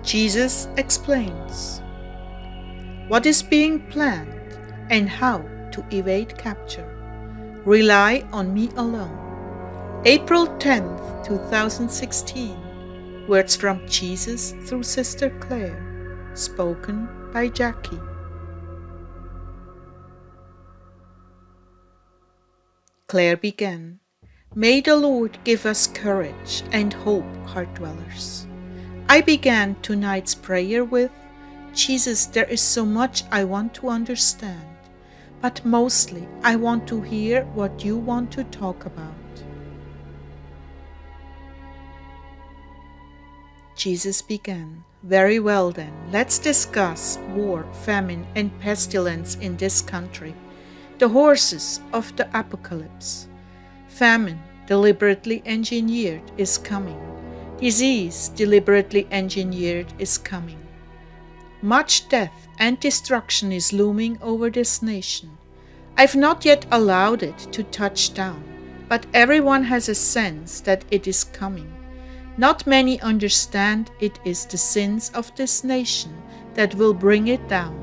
Jesus explains what is being planned and how to evade capture. Rely on me alone. April 10th, 2016. Words from Jesus through Sister Clare. Spoken by Jackie. Clare began. May the Lord give us courage and hope, Heartdwellers. I began tonight's prayer with, Jesus, there is so much I want to understand, but mostly I want to hear what you want to talk about. Jesus began, very well then, let's discuss war, famine, and pestilence in this country, the horses of the apocalypse. Famine, deliberately engineered, is coming. Disease, deliberately engineered, is coming. Much death and destruction is looming over this nation. I've not yet allowed it to touch down, but everyone has a sense that it is coming. Not many understand it is the sins of this nation that will bring it down.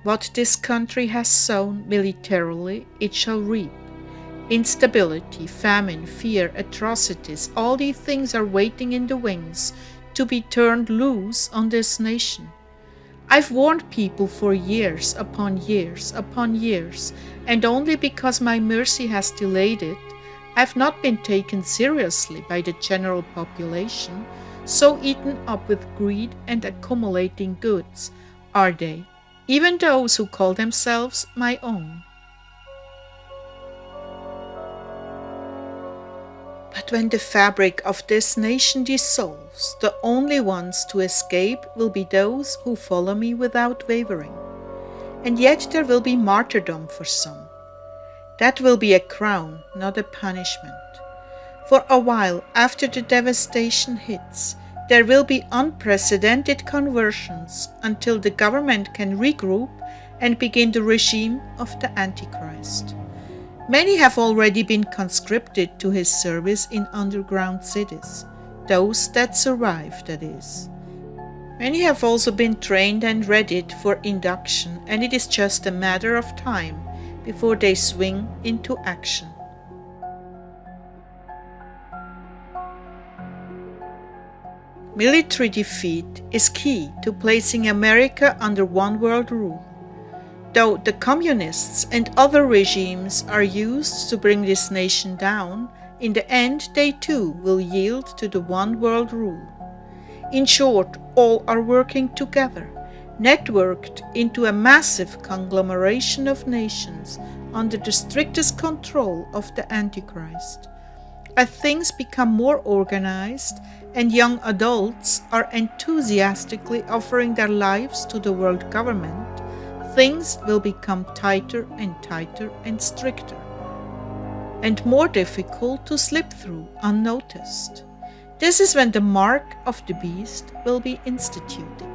What this country has sown militarily, it shall reap. Instability, famine, fear, atrocities, all these things are waiting in the wings to be turned loose on this nation. I've warned people for years upon years upon years, and only because my mercy has delayed it, I've not been taken seriously by the general population, so eaten up with greed and accumulating goods are they, even those who call themselves my own. But when the fabric of this nation dissolves, the only ones to escape will be those who follow me without wavering. And yet there will be martyrdom for some. That will be a crown, not a punishment. For a while after the devastation hits, there will be unprecedented conversions until the government can regroup and begin the regime of the Antichrist. Many have already been conscripted to his service in underground cities, those that survive, that is. Many have also been trained and readied for induction, and it is just a matter of time before they swing into action. Military defeat is key to placing America under one world rule. Though the communists and other regimes are used to bring this nation down, in the end they too will yield to the one world rule. In short, all are working together, networked into a massive conglomeration of nations under the strictest control of the Antichrist. As things become more organized and young adults are enthusiastically offering their lives to the world government, things will become tighter and stricter, and more difficult to slip through unnoticed. This is when the mark of the beast will be instituted.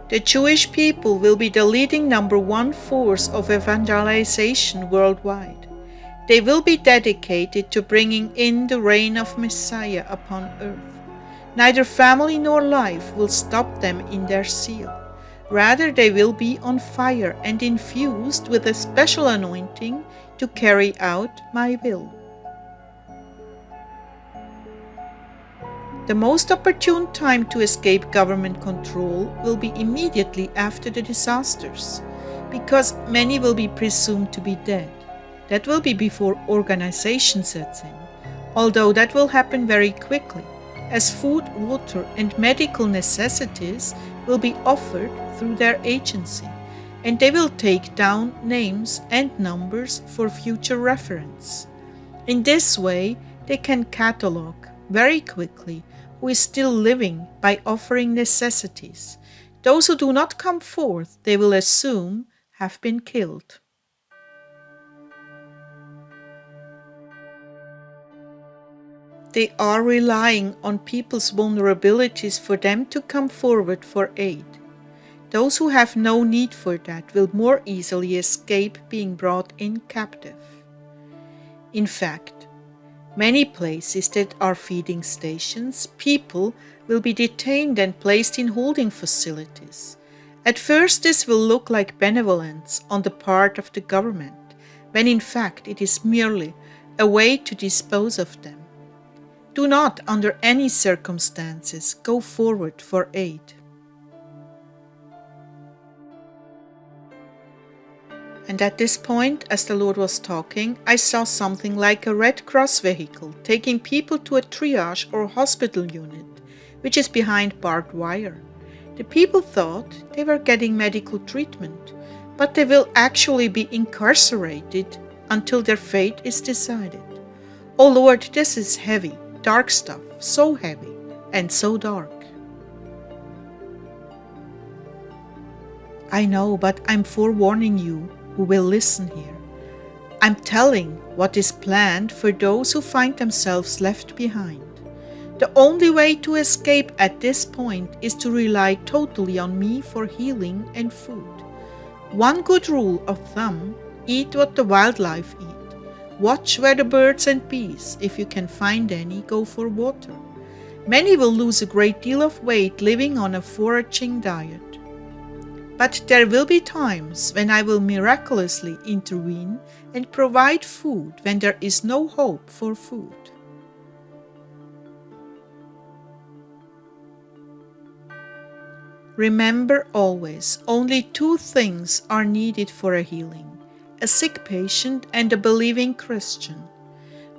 The Jewish people will be the leading number one force of evangelization worldwide. They will be dedicated to bringing in the reign of Messiah upon earth. Neither family nor life will stop them in their zeal. Rather, they will be on fire and infused with a special anointing to carry out my will. The most opportune time to escape government control will be immediately after the disasters, because many will be presumed to be dead. That will be before organization sets in, although that will happen very quickly, as food, water, and medical necessities will be offered through their agency, and they will take down names and numbers for future reference. In this way, they can catalog very quickly who is still living by offering necessities. Those who do not come forth, they will assume, have been killed. They are relying on people's vulnerabilities for them to come forward for aid. Those who have no need for that will more easily escape being brought in captive. In fact, many places that are feeding stations, people will be detained and placed in holding facilities. At first, this will look like benevolence on the part of the government, when in fact it is merely a way to dispose of them. Do not, under any circumstances, go forward for aid. And at this point, as the Lord was talking, I saw something like a Red Cross vehicle taking people to a triage or hospital unit, which is behind barbed wire. The people thought they were getting medical treatment, but they will actually be incarcerated until their fate is decided. Oh Lord, this is heavy, dark stuff, so heavy and so dark. I know, but I'm forewarning you who will listen here. I'm telling what is planned for those who find themselves left behind. The only way to escape at this point is to rely totally on me for healing and food. One good rule of thumb: eat what the wildlife eat. Watch where the birds and bees, if you can find any, go for water. Many will lose a great deal of weight living on a foraging diet. But there will be times when I will miraculously intervene and provide food when there is no hope for food. Remember always, only two things are needed for a healing: a sick patient and a believing Christian.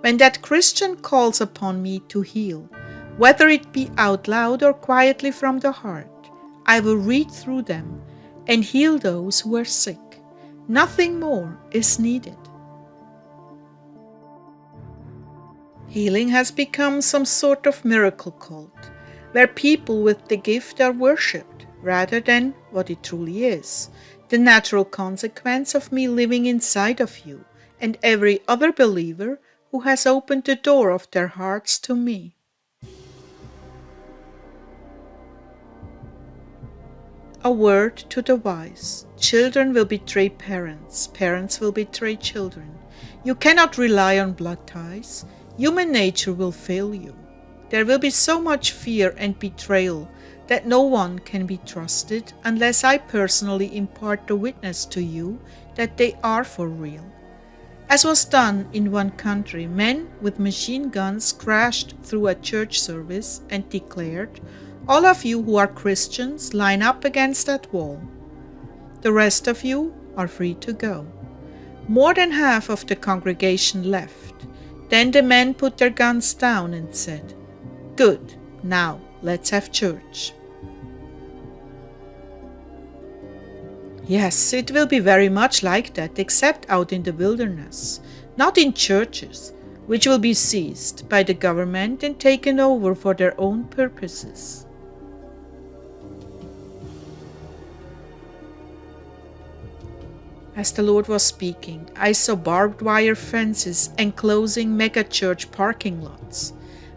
When that Christian calls upon me to heal, whether it be out loud or quietly from the heart, I will read through them and heal those who are sick. Nothing more is needed. Healing has become some sort of miracle cult, where people with the gift are worshipped rather than what it truly is, the natural consequence of me living inside of you and every other believer who has opened the door of their hearts to me. A word to the wise: children will betray parents, parents will betray children. You cannot rely on blood ties. Human nature will fail you. There will be so much fear and betrayal that no one can be trusted unless I personally impart the witness to you that they are for real. As was done in one country, men with machine guns crashed through a church service and declared, "All of you who are Christians, line up against that wall. The rest of you are free to go." More than half of the congregation left. Then the men put their guns down and said, "Good, now let's have church." Yes, it will be very much like that, except out in the wilderness, not in churches, which will be seized by the government and taken over for their own purposes. As the Lord was speaking, I saw barbed wire fences enclosing megachurch parking lots.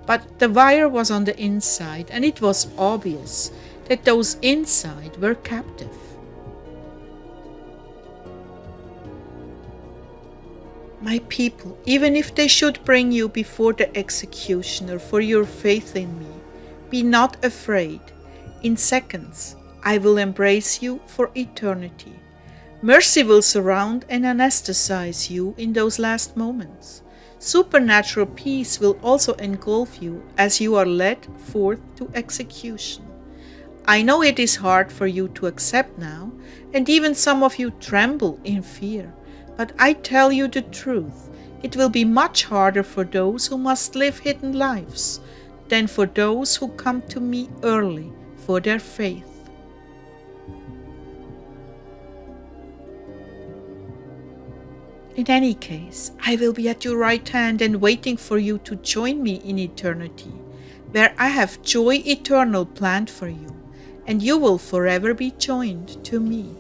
But the wire was on the inside, and it was obvious that those inside were captive. My people, even if they should bring you before the executioner for your faith in me, be not afraid. In seconds, I will embrace you for eternity. Mercy will surround and anesthetize you in those last moments. Supernatural peace will also engulf you as you are led forth to execution. I know it is hard for you to accept now, and even some of you tremble in fear. But I tell you the truth, it will be much harder for those who must live hidden lives than for those who come to me early for their faith. In any case, I will be at your right hand and waiting for you to join me in eternity, where I have joy eternal planned for you, and you will forever be joined to me.